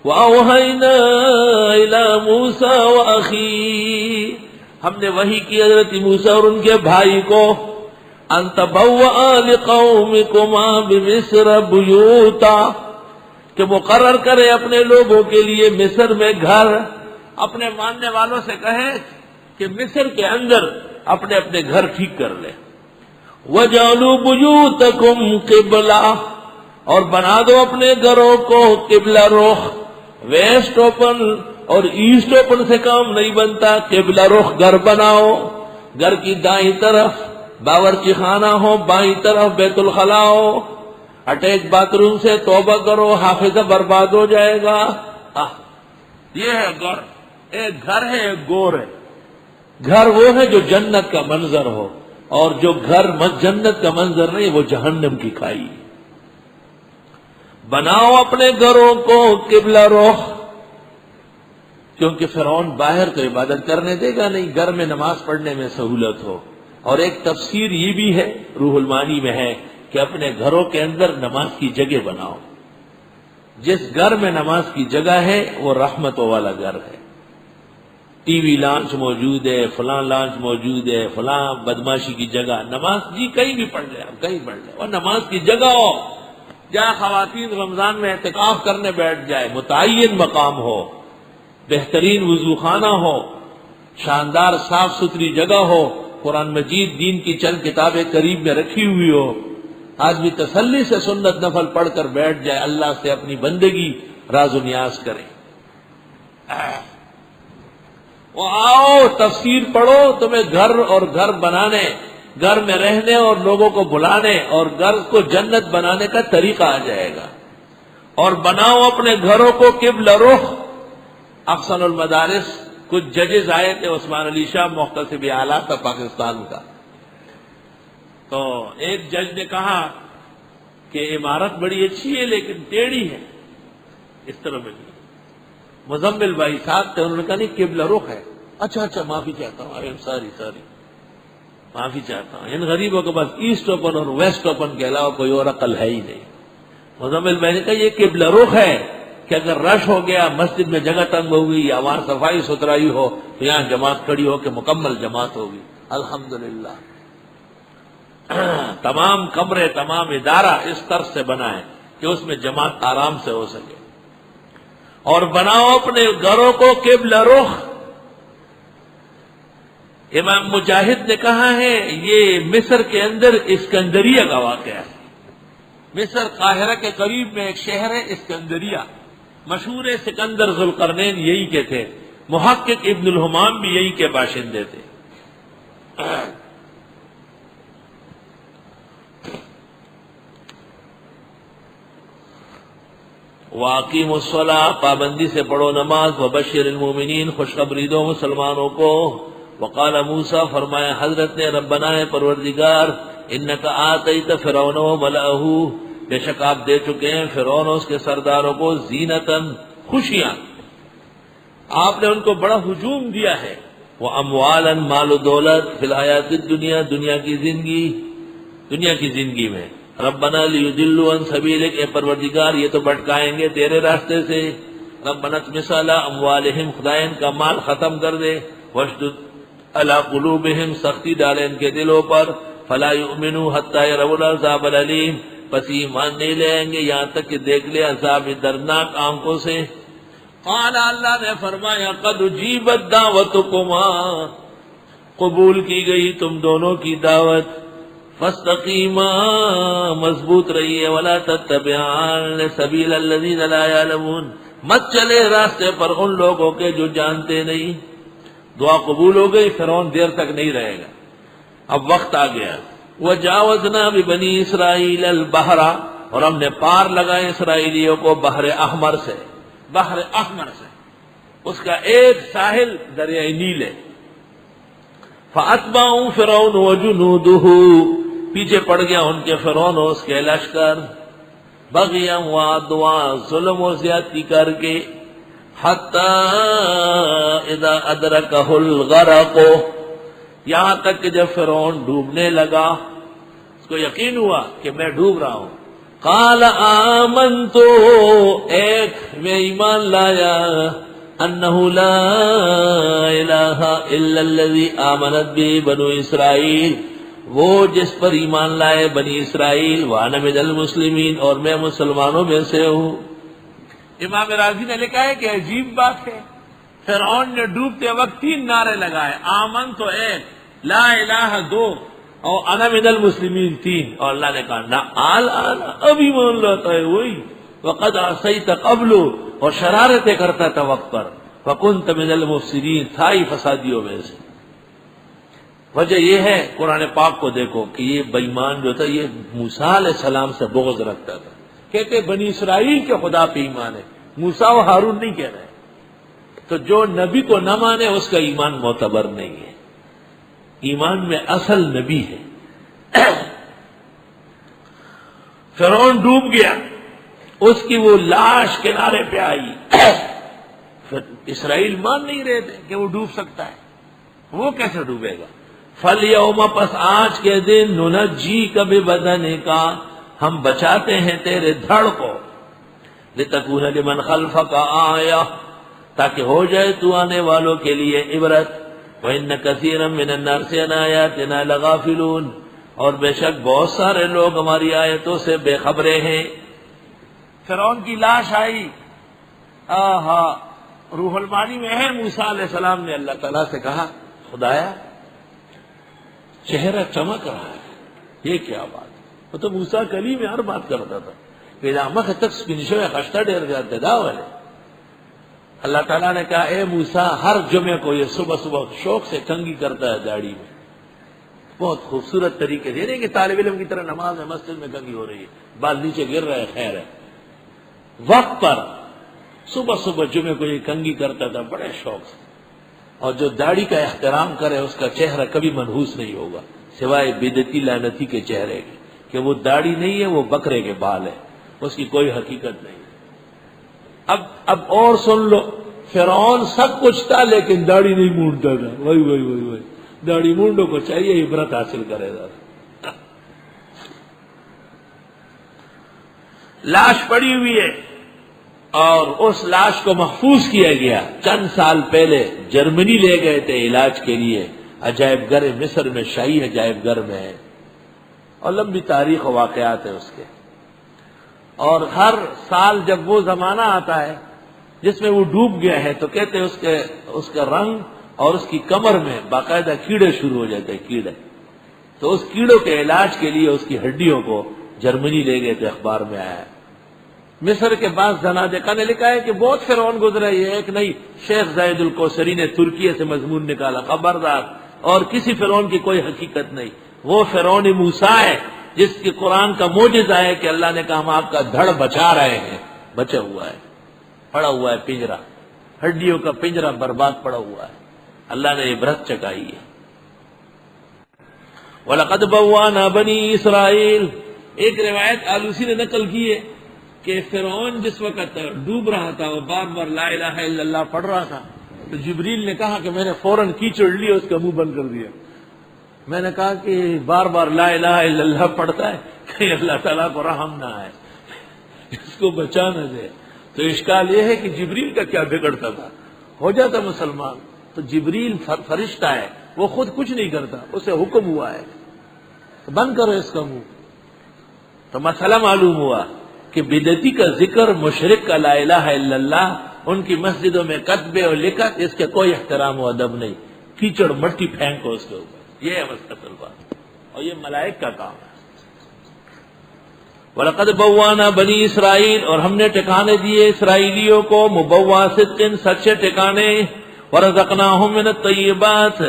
وَأَوْحَيْنَا إِلَى مُوسَى وَأَخِيهِ، ہم نے وحی کی حضرت موسیٰ اور ان کے بھائی کو، أَن تَبَوَّآ لِقَوْمِكُمَا بِمِصْرَ بُيُوتًا، کہ مقرر کرے اپنے لوگوں کے لیے مصر میں گھر. اپنے ماننے والوں سے کہے کہ مصر کے اندر اپنے اپنے گھر ٹھیک کر لیں. وَجَعَلُوا بُيُوتَكُمْ قِبْلَةً، اور بنا دو اپنے گھروں کو قبلہ رخ. ویسٹ اوپن اور ایسٹ اوپن سے کام نہیں بنتا، قبلہ رخ گھر بناؤ. گھر کی دائیں طرف باورچی خانہ ہو، بائیں طرف بیت الخلاء ہو. اٹیچ باتھ روم سے توبہ کرو، حافظہ برباد ہو جائے گا. یہ ہے گھر. ایک گھر ہے، ایک گور ہے. گھر وہ ہے جو جنت کا منظر ہو، اور جو گھر جنت کا منظر نہیں وہ جہنم کی کھائی. بناؤ اپنے گھروں کو قبلہ رخ، کیونکہ فرعون باہر تو عبادت کرنے دے گا نہیں، گھر میں نماز پڑھنے میں سہولت ہو. اور ایک تفسیر یہ بھی ہے، روح المعانی میں ہے، کہ اپنے گھروں کے اندر نماز کی جگہ بناؤ. جس گھر میں نماز کی جگہ ہے وہ رحمتوں والا گھر ہے. ٹی وی لانچ موجود ہے، فلاں لانچ موجود ہے، فلاں بدماشی کی جگہ. نماز جی کہیں بھی پڑھ لے، آپ کہیں پڑھ لے، اور نماز کی جگہ ہو جہاں خواتین رمضان میں اعتکاف کرنے بیٹھ جائے، متعین مقام ہو، بہترین وضو خانہ ہو، شاندار صاف ستھری جگہ ہو، قرآن مجید دین کی چند کتابیں قریب میں رکھی ہوئی ہو. آدمی تسلی سے سنت نفل پڑھ کر بیٹھ جائے، اللہ سے اپنی بندگی راز و نیاز کرے. وہ آؤ تفسیر پڑھو، تمہیں گھر اور گھر بنانے، گھر میں رہنے اور لوگوں کو بلانے اور گھر کو جنت بنانے کا طریقہ آ جائے گا. اور بناؤ اپنے گھروں کو قبلہ رخ. احسن المدارس کچھ ججز آئے تھے، عثمان علی شاہ محتسب اعلیٰ تھا پاکستان کا. تو ایک جج نے کہا کہ عمارت بڑی اچھی ہے لیکن ٹیڑھی ہے، اس طرح میں. مزمل بھائی صاحب تھے، انہوں نے کہا نہیں قبلہ رخ ہے. اچھا معافی چاہتا ہوں، ساری معافی چاہتا ہوں. ان غریبوں کے پاس ایسٹ اوپن اور ویسٹ اوپن کے علاوہ کوئی اور عقل ہے ہی نہیں. مزمل بھائی نے کہا یہ قبلہ رخ ہے کہ اگر رش ہو گیا، مسجد میں جگہ تنگ ہوگی یا وہاں صفائی ستھرائی ہو تو یہاں جماعت کھڑی ہو کہ مکمل جماعت ہوگی. الحمدللہ تمام کمرے، تمام ادارہ اس طرح سے بنا ہے کہ اس میں جماعت آرام سے ہو سکے. اور بناؤ اپنے گھروں کو قبلہ رخ. امام مجاہد نے کہا ہے یہ مصر کے اندر اسکندریہ کا واقعہ ہے. مصر قاہرہ کے قریب میں ایک شہر ہے اسکندریہ، مشہور ہے سکندر ذوالقرنین یہی کے تھے. محقق ابن الحمام بھی یہی کے باشندے تھے. وَأَقِیمُوا الصَّلَاةَ، پابندی سے پڑھو نماز. وَبَشِّرِ الْمُؤْمِنِينَ، خوشخبری دو مسلمانوں کو. وقال موسیٰ، فرمایا حضرت نے، ربنا ہے پروردگار، انک آتیت فرعون وملأہ، بے شک آپ دے چکے ہیں فرعون اور اس کے سرداروں کو زینتاً، خوشیاں. آپ نے ان کو بڑا ہجوم دیا ہے. واموالا، مال و دولت، فی الحیات الدنیا، دنیا کی زندگی میں. ربنا لیضلوا عن سبیلک، اے پروردگار یہ تو بھٹکائیں گے تیرے راستے سے. ربنا اطمس علی اموالہم، خدا ان کا مال ختم کر دے. واشدد علی قلوبہم، سختی ڈالے ان کے دلوں پر. فلا یؤمنوا حتی یروا العذاب العلیم، پس ایمان نہیں لیں گے یہاں تک کہ دیکھ لے عذاب دردناک آنکھوں سے. قال، اللہ نے فرمایا، قد اجیبت دعوتکما، قبول کی گئی تم دونوں کی دعوت. فاستقیما، مضبوط رہیے. ولا تتبعان سبیل الذین لا یعلمون، مت چلے راستے پر ان لوگوں کے جو جانتے نہیں. دعا قبول ہو گئی، فرعون دیر تک نہیں رہے گا، اب وقت آ گیا. وجاوزنا ببنی اسرائیل البحر، اور ہم نے پار لگائے اسرائیلیوں کو بحر احمر سے. بحر احمر سے اس کا ایک ساحل دریائے نیل ہے. فاتبعوا فرعون وجنودہ، پیچھے پڑ گیا ان کے فرعون اور اس کے لشکر. بغیا وعدوا، ظلم و زیادتی کر کے. حتی اذا ادرکہ الغرق، یہاں تک کہ جب فرعون ڈوبنے لگا، اس کو یقین ہوا کہ میں ڈوب رہا ہوں. قال آمنت، ایک میں ایمان لایا، انہ لا الہ الا الذی آمنت به بنو اسرائیل، وہ جس پر ایمان لائے بنی اسرائیل، وانا من المسلمین، اور میں مسلمانوں میں سے ہوں۔ امام راضی نے لکھا ہے کہ عجیب بات ہے، فرعون نے ڈوبتے وقت 3 نعرے لگائے، آمن تو 1، لا الہ 2، اور انا من المسلمین 3، اور اللہ نے کہا نہ آل ابھی مان لاتا ہے وہی، وقد عصیت قبل، اور شرارتیں کرتا تھا وقت پر، وکنت من المفسدین، تھا ہی فسادیوں میں سے۔ وجہ یہ ہے، قرآن پاک کو دیکھو کہ یہ بے ایمان جو تھا یہ موسیٰ علیہ السلام سے بغض رکھتا تھا، کہتے بنی اسرائیل کے خدا پہ ایمان ہے، موسیٰ و ہارون نہیں کہہ رہے۔ تو جو نبی کو نہ مانے اس کا ایمان معتبر نہیں ہے، ایمان میں اصل نبی ہے۔ فرعون ڈوب گیا، اس کی وہ لاش کنارے پہ آئی، اسرائیل مان نہیں رہے تھے کہ وہ ڈوب سکتا ہے، وہ کیسے ڈوبے گا؟ فَالْيَوْمَ، پس آج کے دن، نُنَجِّيكَ بِبَدَنِكَ، ہم بچاتے ہیں تیرے دھڑ کو، لِتَكُونَ لِمَنْ خَلْفَكَ آیَةً، تاکہ ہو جائے تو آنے والوں کے لیے عبرت، وَإِنَّ كَثِيرًا مِّنَ النَّاسِ عَنْ آيَاتِنَا لَغَافِلُونَ، اور بے شک بہت سارے لوگ ہماری آیتوں سے بے خبریں ہیں۔ فرعون کی لاش آئی، آہا، روح المانی میں ہے، موسیٰ علیہ السلام نے اللہ تعالیٰ سے کہا خدایا چہرہ چمک رہا ہے، یہ کیا بات؟ وہ تو موسیٰ کلیم ہر بات کرتا تھا کہ آمخ تک سپنشو خشتہ ڈیر جاتے دا والے۔ اللہ تعالیٰ نے کہا اے موسیٰ، ہر جمعے کو یہ صبح صبح شوق سے کنگھی کرتا ہے داڑھی میں، بہت خوبصورت طریقے سے، نہیں کہ طالب علم کی طرح نماز میں مسجد میں کنگھی ہو رہی ہے، بال نیچے گر رہے، خیر ہے، وقت پر صبح صبح جمعے کو یہ کنگھی کرتا تھا بڑے شوق سے۔ اور جو داڑھی کا احترام کرے اس کا چہرہ کبھی منحوس نہیں ہوگا، سوائے بدعتی لعنتی کے چہرے کے، کہ وہ داڑھی نہیں ہے، وہ بکرے کے بال ہے، اس کی کوئی حقیقت نہیں۔ اب اور سن لو، فرعون سب کچھ تھا لیکن داڑھی نہیں مونڈتا تھا، وہی داڑھی مونڈوں کو چاہیے عبرت حاصل کرے گا۔ لاش پڑی ہوئی ہے اور اس لاش کو محفوظ کیا گیا، چند سال پہلے جرمنی لے گئے تھے علاج کے لیے، عجائب گھر مصر میں، شاہی عجائب گھر میں ہے، اور لمبی تاریخ و واقعات ہیں اس کے۔ اور ہر سال جب وہ زمانہ آتا ہے جس میں وہ ڈوب گیا ہے تو کہتے ہیں اس کا رنگ اور اس کی کمر میں باقاعدہ کیڑے شروع ہو جاتے ہیں، کیڑے، تو اس کیڑوں کے علاج کے لیے اس کی ہڈیوں کو جرمنی لے گئے تھے، اخبار میں آیا ہے۔ مصر کے بعض زنادقہ نے لکھا ہے کہ بہت فرعون گزرا، یہ ایک نہیں، شیخ زاہد الکوثری نے ترکیہ سے مضمون نکالا، خبردار، اور کسی فرعون کی کوئی حقیقت نہیں، وہ فرعون موسیٰ ہے جس کی قرآن کا معجزہ ہے کہ اللہ نے کہا ہم آپ کا دھڑ بچا رہے ہیں، بچا ہوا ہے، پڑا ہوا ہے پنجرا، ہڈیوں کا پنجرا برباد پڑا ہوا ہے، اللہ نے عبرت چکائی ہے۔ وَلَقَدْ بَوَّأْنَا بَنِي اسرائیل، ایک روایت آلوسی نے نقل کی ہے کہ فرعون جس وقت ڈوب رہا تھا وہ بار بار لا الہ الا اللہ پڑھ رہا تھا، تو جبریل نے کہا کہ میں نے فوراً کیچڑ لی، اس کا منہ بند کر دیا۔ میں نے کہا کہ بار بار لا الہ الا اللہ پڑھتا ہے، کہ اللہ تعالیٰ کو رحم نہ آئے، اس کو بچا نہ دے۔ تو اشکال یہ ہے کہ جبریل کا کیا بگڑتا تھا، ہو جاتا مسلمان۔ تو جبریل فرشتہ ہے، وہ خود کچھ نہیں کرتا، اسے حکم ہوا ہے تو بند کرو اس کا منہ۔ تو مسئلہ معلوم ہوا کہ بدعتی کا ذکر، مشرک کا لا الہ الا اللہ، ان کی مسجدوں میں کتبے اور لکھت، اس کے کوئی احترام و ادب نہیں، کیچڑ مٹی پھینکو اس کے اوپر، یہ ہے مستقل بات، اور یہ ملائک کا کام ہے۔ وَلَقَدْ بَوَّأْنَا بَنِي اسرائیل، اور ہم نے ٹھکانے دیے اسرائیلیوں کو، مبوّأ صدق، سچے ٹھکانے، وَرَزَقْنَاهُم مِّنَ الطَّيِّبَاتِ،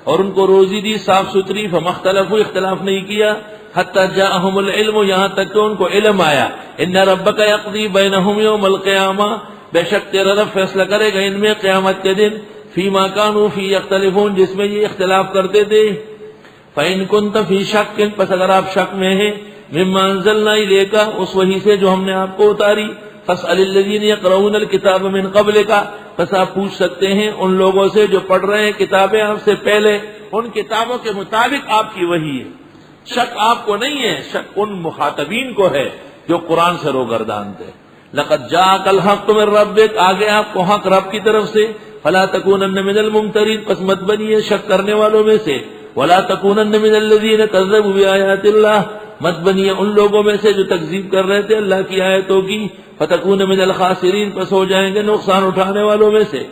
اور ان کو روزی دی صاف ستھری، فَمَا اخْتَلَفُوا، اختلاف نہیں کیا، حَتَّى جَاءَهُمُ الْعِلْمُ، یہاں تک کہ ان کو علم آیا، إِنَّ رَبَّكَ يَقْضِي بَيْنَهُمْ يَوْمَ الْقِيَامَةِ، بے شک تیرا رب فیصلہ کرے گا ان میں قیامت کے دن، فِيمَا كَانُوا فِيهِ يَخْتَلِفُونَ، جس میں یہ اختلاف کرتے تھے، فَإِن كُنتَ فِي شَكٍّ، پس اگر آپ شک میں ہیں، مِمَّا أَنزَلْنَا إِلَيْكَ، اس وحی سے جو ہم نے آپ کو اتاری، فَاسْأَلِ الَّذِينَ يَقْرَؤُونَ الْكِتَابَ مِن قَبْلِكَ، پس آپ پوچھ سکتے ہیں ان لوگوں سے جو پڑھ رہے ہیں کتابیں آپ سے پہلے، ان کتابوں کے مطابق آپ کی وحی ہے۔ شک آپ کو نہیں ہے، شک ان مخاطبین کو ہے جو قرآن سے روگردان تھے. لقد جاءک الحق من ربک، آگے آپ کو حق رب کی طرف سے. فلا تکونن من الممترین، پس مت بنیے شک کرنے والوں میں سے. ولا تکونن من الذین کذبوا بآیات اللہ، مت بنیے ان لوگوں میں سے جو تکذیب کر رہے تھے اللہ کی آیتوں کی. فتکون من الخاسرین، پس ہو جائیں گے نقصان اٹھانے والوں میں سے.